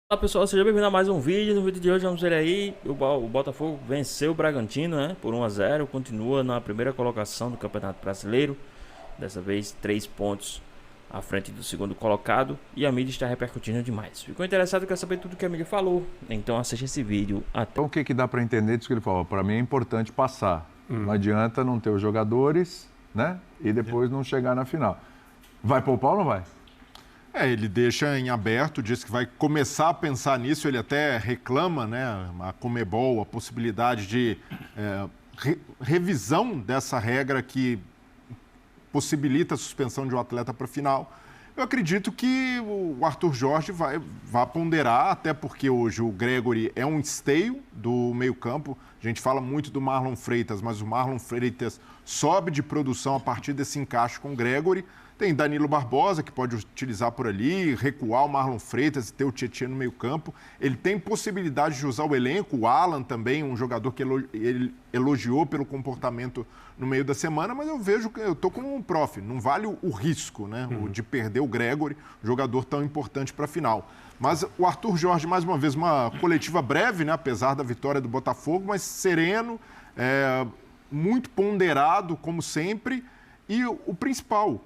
Olá pessoal, seja bem-vindo a mais um vídeo. No vídeo de hoje vamos ver aí o Botafogo venceu o Bragantino, né, por 1-0, continua na primeira colocação do Campeonato Brasileiro. Dessa vez 3 pontos à frente do segundo colocado e a mídia está repercutindo demais. Ficou interessado, quer saber tudo que a mídia falou? Então assiste esse vídeo até. Então o que dá para entender disso que ele falou? Para mim é importante passar. Não adianta não ter os jogadores, né, e depois não chegar na final. Vai poupar ou não vai? Ele deixa em aberto, diz que vai começar a pensar nisso, ele até reclama, né, a Conmebol, a possibilidade de revisão dessa regra que possibilita a suspensão de um atleta para a final. Eu acredito que o Arthur Jorge vai ponderar, até porque hoje o Gregori é um esteio do meio-campo. A gente fala muito do Marlon Freitas, mas o Marlon Freitas sobe de produção a partir desse encaixe com o Gregori. Tem Danilo Barbosa, que pode utilizar por ali, recuar o Marlon Freitas e ter o Tietchan no meio-campo. Ele tem possibilidade de usar o elenco, o Alan também, um jogador que ele elogiou pelo comportamento no meio da semana, mas eu vejo que eu estou como um prof, não vale o risco, né, o de perder o Gregori, jogador tão importante para a final. Mas o Arthur Jorge, mais uma vez, uma coletiva breve, né, apesar da vitória do Botafogo, mas sereno, muito ponderado, como sempre. E o principal,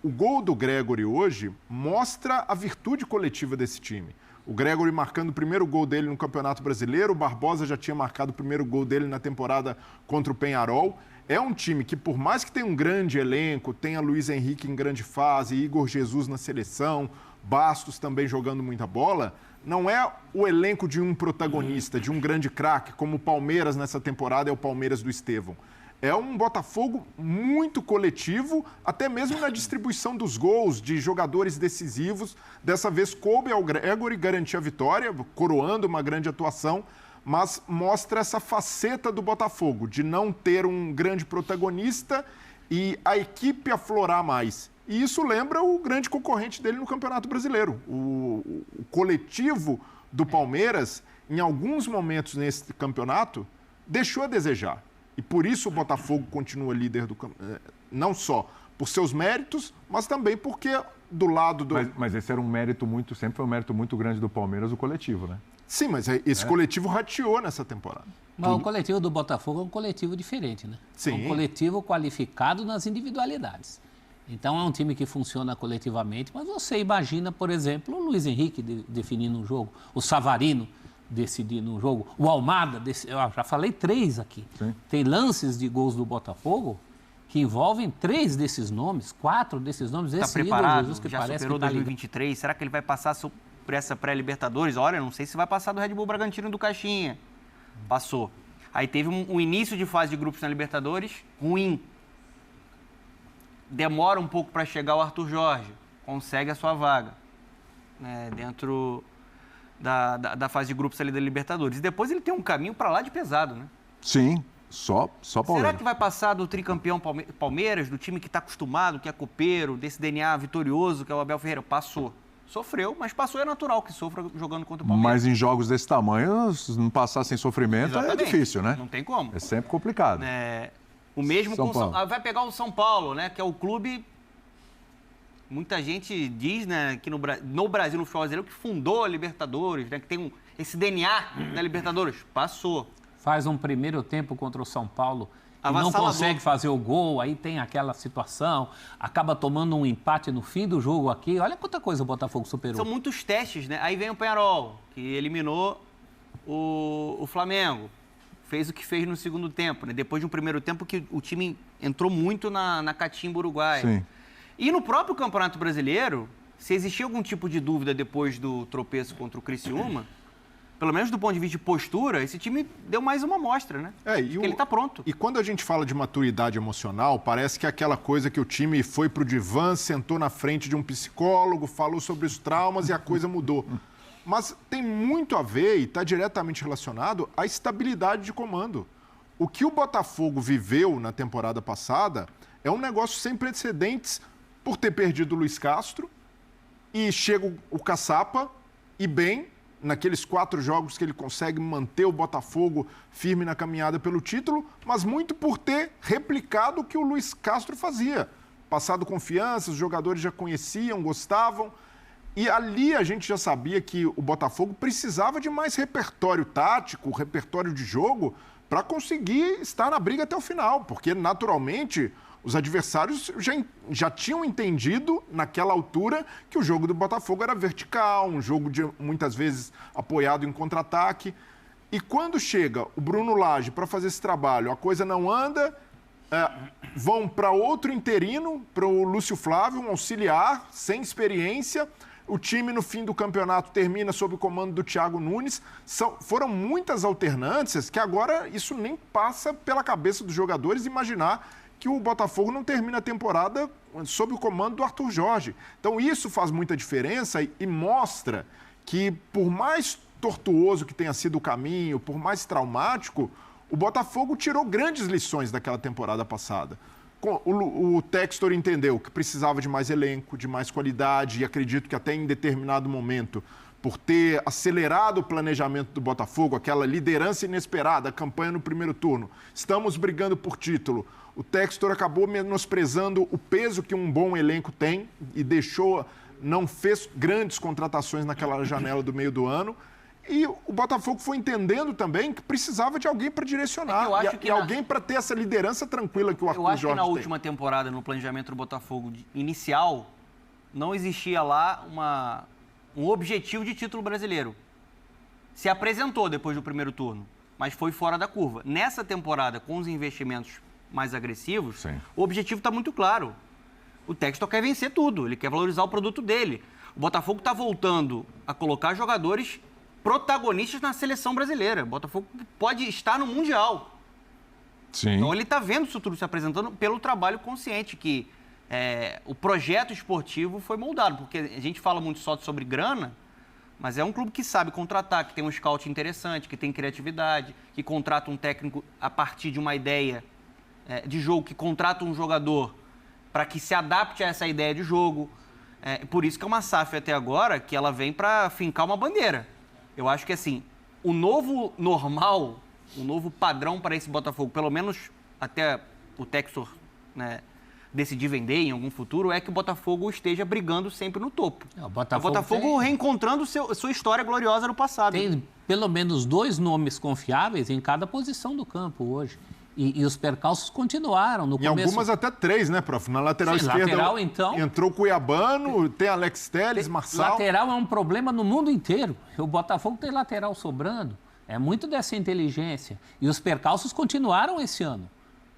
o gol do Gregori hoje mostra a virtude coletiva desse time. O Gregori marcando o primeiro gol dele no Campeonato Brasileiro, o Barbosa já tinha marcado o primeiro gol dele na temporada contra o Peñarol. É um time que, por mais que tenha um grande elenco, tenha Luiz Henrique em grande fase, Igor Jesus na seleção, Bastos também jogando muita bola, não é o elenco de um protagonista, de um grande craque, como o Palmeiras nessa temporada é o Palmeiras do Estevão. É um Botafogo muito coletivo, até mesmo na distribuição dos gols, de jogadores decisivos. Dessa vez coube ao Gregori garantir a vitória, coroando uma grande atuação, mas mostra essa faceta do Botafogo, de não ter um grande protagonista e a equipe aflorar mais. E isso lembra o grande concorrente dele no Campeonato Brasileiro. O coletivo do Palmeiras, em alguns momentos nesse campeonato, deixou a desejar. E por isso o Botafogo continua líder do campeonato, não só por seus méritos, mas também porque do lado do... Mas esse era um mérito sempre foi um mérito muito grande do Palmeiras, o coletivo, né? Sim, mas esse coletivo rateou nessa temporada. Mas o coletivo do Botafogo é um coletivo diferente, né? Sim. É um coletivo qualificado nas individualidades. Então é um time que funciona coletivamente, mas você imagina, por exemplo, o Luiz Henrique definindo um jogo, o Savarino decidir no jogo. O Almada, eu já falei 3 aqui. Sim. Tem lances de gols do Botafogo que envolvem 3 desses nomes, 4 desses nomes. Está esse preparado? Jesus que Já parece superou que tá 2023? Será que ele vai passar por essa pré-Libertadores? Olha, não sei se vai passar do Red Bull Bragantino do Caixinha. Passou. Aí teve um início de fase de grupos na Libertadores ruim. Demora um pouco para chegar o Arthur Jorge. Consegue a sua vaga, né, dentro da fase de grupos ali da Libertadores. E depois ele tem um caminho para lá de pesado, né? Sim, só Palmeiras. Será que vai passar do tricampeão Palmeiras, do time que está acostumado, que é copeiro, desse DNA vitorioso que é o Abel Ferreira? Passou. Sofreu, mas passou, é natural que sofra jogando contra o Palmeiras. Mas em jogos desse tamanho, se não passar sem sofrimento, Exatamente. É difícil, né? Não tem como. É sempre complicado. O mesmo São com Paulo. vai pegar o São Paulo, né? Que é o clube. Muita gente diz, né, que no Brasil, no futebol brasileiro, que fundou a Libertadores, né? Que tem esse DNA na Libertadores. Passou. Faz um primeiro tempo contra o São Paulo e não Avassalador. consegue fazer o gol, aí tem aquela situação, acaba tomando um empate no fim do jogo aqui. Olha quanta coisa o Botafogo superou. São muitos testes, né? Aí vem o Peñarol, que eliminou o Flamengo. Fez o que fez no segundo tempo, né? Depois de um primeiro tempo que o time entrou muito na catimba uruguaia. Sim. E no próprio Campeonato Brasileiro, se existia algum tipo de dúvida depois do tropeço contra o Criciúma, pelo menos do ponto de vista de postura, esse time deu mais uma amostra, né? Porque ele está pronto. E quando a gente fala de maturidade emocional, parece que é aquela coisa que o time foi pro divã, sentou na frente de um psicólogo, falou sobre os traumas e a coisa mudou. Mas tem muito a ver e está diretamente relacionado à estabilidade de comando. O que o Botafogo viveu na temporada passada é um negócio sem precedentes por ter perdido o Luiz Castro e chega o Caçapa e bem, naqueles 4 jogos que ele consegue manter o Botafogo firme na caminhada pelo título, mas muito por ter replicado o que o Luiz Castro fazia. Passado confiança, os jogadores já conheciam, gostavam. E ali a gente já sabia que o Botafogo precisava de mais repertório tático, repertório de jogo, para conseguir estar na briga até o final, porque naturalmente os adversários já tinham entendido naquela altura que o jogo do Botafogo era vertical, um jogo muitas vezes apoiado em contra-ataque. E quando chega o Bruno Lage para fazer esse trabalho, a coisa não anda, vão para outro interino, para o Lúcio Flávio, um auxiliar, sem experiência. O time, no fim do campeonato, termina sob o comando do Thiago Nunes. Foram muitas alternâncias que agora isso nem passa pela cabeça dos jogadores imaginar que o Botafogo não termina a temporada sob o comando do Arthur Jorge. Então isso faz muita diferença e mostra que, por mais tortuoso que tenha sido o caminho, por mais traumático, o Botafogo tirou grandes lições daquela temporada passada. O Textor entendeu que precisava de mais elenco, de mais qualidade, e acredito que até em determinado momento, por ter acelerado o planejamento do Botafogo, aquela liderança inesperada, a campanha no primeiro turno, estamos brigando por título. O Textor acabou menosprezando o peso que um bom elenco tem e não fez grandes contratações naquela janela do meio do ano. E o Botafogo foi entendendo também que precisava de alguém para direcionar alguém para ter essa liderança tranquila que o Arthur Jorge tem. Eu acho que na última temporada, no planejamento do Botafogo inicial, não existia lá um objetivo de título brasileiro. Se apresentou depois do primeiro turno, mas foi fora da curva. Nessa temporada, com os investimentos mais agressivos, sim, o objetivo está muito claro. O Textor quer vencer tudo, ele quer valorizar o produto dele. O Botafogo está voltando a colocar jogadores protagonistas na seleção brasileira. O Botafogo pode estar no Mundial. Sim. Então ele está vendo isso tudo se apresentando pelo trabalho consciente que o projeto esportivo foi moldado. Porque a gente fala muito só sobre grana, mas é um clube que sabe contratar, que tem um scout interessante, que tem criatividade, que contrata um técnico a partir de uma ideia de jogo, que contrata um jogador para que se adapte a essa ideia de jogo. Por isso que é uma SAF até agora que ela vem para fincar uma bandeira. Eu acho que, assim, o novo normal, o novo padrão para esse Botafogo, pelo menos até o Textor, né, decidir vender em algum futuro, é que o Botafogo esteja brigando sempre no topo. O Botafogo reencontrando sua história gloriosa no passado. Tem pelo menos 2 nomes confiáveis em cada posição do campo hoje. E os percalços continuaram no começo. Em algumas até 3, né, prof? Na lateral esquerda lateral, então, entrou Cuiabano, tem Alex Telles, Marçal. Lateral é um problema no mundo inteiro. O Botafogo tem lateral sobrando. É muito dessa inteligência. E os percalços continuaram esse ano.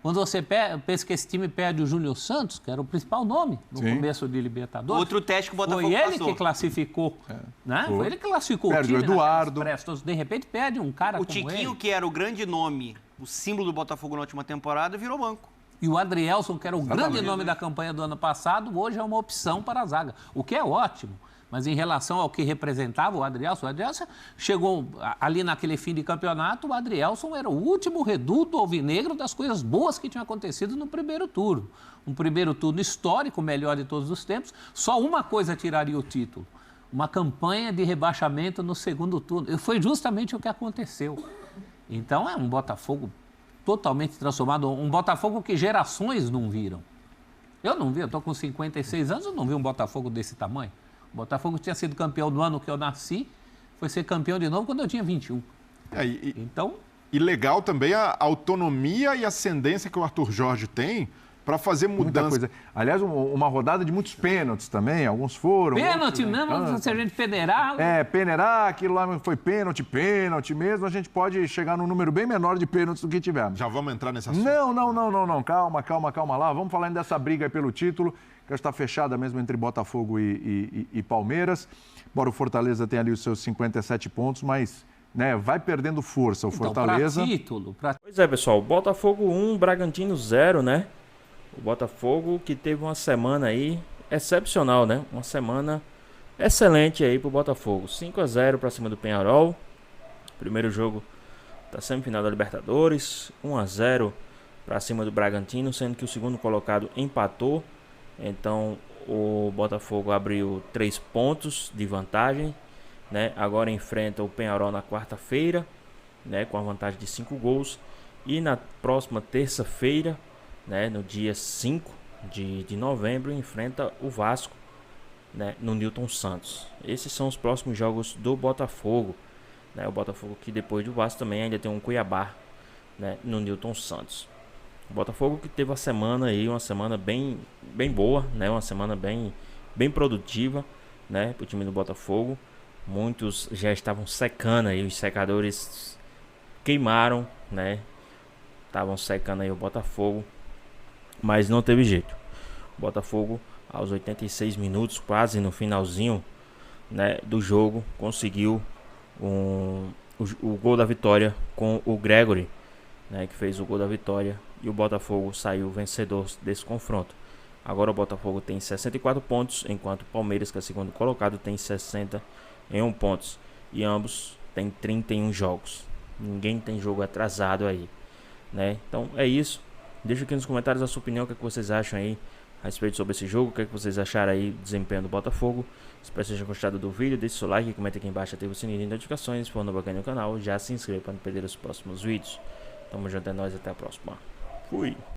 Quando você pensa que esse time perde o Júnior Santos, que era o principal nome no começo de Libertadores. Outro teste que o Botafogo passou. Foi ele passou. Que classificou. Né? Foi ele que classificou perde o time. O Eduardo. De repente perde um cara como Tiquinho, ele. que era o grande nome, o símbolo do Botafogo na última temporada, virou banco. E o Adrielson, que era o grande nome da campanha do ano passado, hoje é uma opção para a zaga. O que é ótimo. Mas em relação ao que representava o Adrielson chegou ali naquele fim de campeonato, o Adrielson era o último reduto alvinegro das coisas boas que tinham acontecido no primeiro turno. Um primeiro turno histórico, o melhor de todos os tempos. Só uma coisa tiraria o título: uma campanha de rebaixamento no segundo turno. E foi justamente o que aconteceu. Então é um Botafogo totalmente transformado, um Botafogo que gerações não viram. Eu não vi, eu estou com 56 anos, eu não vi um Botafogo desse tamanho. O Botafogo tinha sido campeão no ano que eu nasci, foi ser campeão de novo quando eu tinha 21. E legal também a autonomia e ascendência que o Arthur Jorge tem para fazer mudança. Aliás, uma rodada de muitos pênaltis também, alguns foram. Pênalti mesmo, se a gente peneirar. Peneirar, aquilo lá foi pênalti mesmo, a gente pode chegar num número bem menor de pênaltis do que tivemos. Já vamos entrar nesse assunto? Não, calma lá. Vamos falar dessa briga aí pelo título, que está fechada mesmo entre Botafogo e Palmeiras. Embora o Fortaleza tenha ali os seus 57 pontos, mas vai perdendo força o Fortaleza. Pois é, pessoal, Botafogo 1, Bragantino 0, né? O Botafogo que teve uma semana aí excepcional, né? Uma semana excelente aí pro Botafogo. 5-0 para cima do Peñarol. Primeiro jogo da semifinal da Libertadores. 1-0 para cima do Bragantino, sendo que o segundo colocado empatou. Então o Botafogo abriu 3 pontos de vantagem, né? Agora enfrenta o Peñarol na quarta-feira, né? Com a vantagem de 5 gols. E na próxima terça-feira, né, no dia 5 de novembro, enfrenta o Vasco, né, no Newton Santos. Esses são os próximos jogos do Botafogo, né? O Botafogo que depois do Vasco também ainda tem um Cuiabá, né, no Newton Santos. O Botafogo que teve uma semana bem boa, né? Uma semana bem produtiva, né, para o time do Botafogo. Muitos já estavam secando aí, os secadores queimaram, né? Estavam secando aí o Botafogo, mas não teve jeito. O Botafogo, aos 86 minutos, quase no finalzinho, né, do jogo, conseguiu o gol da vitória com o Gregory, né, que fez o gol da vitória, e o Botafogo saiu vencedor desse confronto. Agora o Botafogo tem 64 pontos, enquanto o Palmeiras, que é o segundo colocado, tem 61 pontos. E ambos têm 31 jogos. Ninguém tem jogo atrasado aí, né? Então é isso. Deixa aqui nos comentários a sua opinião, o que vocês acham aí a respeito sobre esse jogo, o que vocês acharam aí do desempenho do Botafogo. Espero que vocês tenham gostado do vídeo, deixe seu like, comenta aqui embaixo, ative o sininho de notificações, se for novo aqui no canal, já se inscreva para não perder os próximos vídeos. Tamo junto, é nóis, até a próxima. Fui!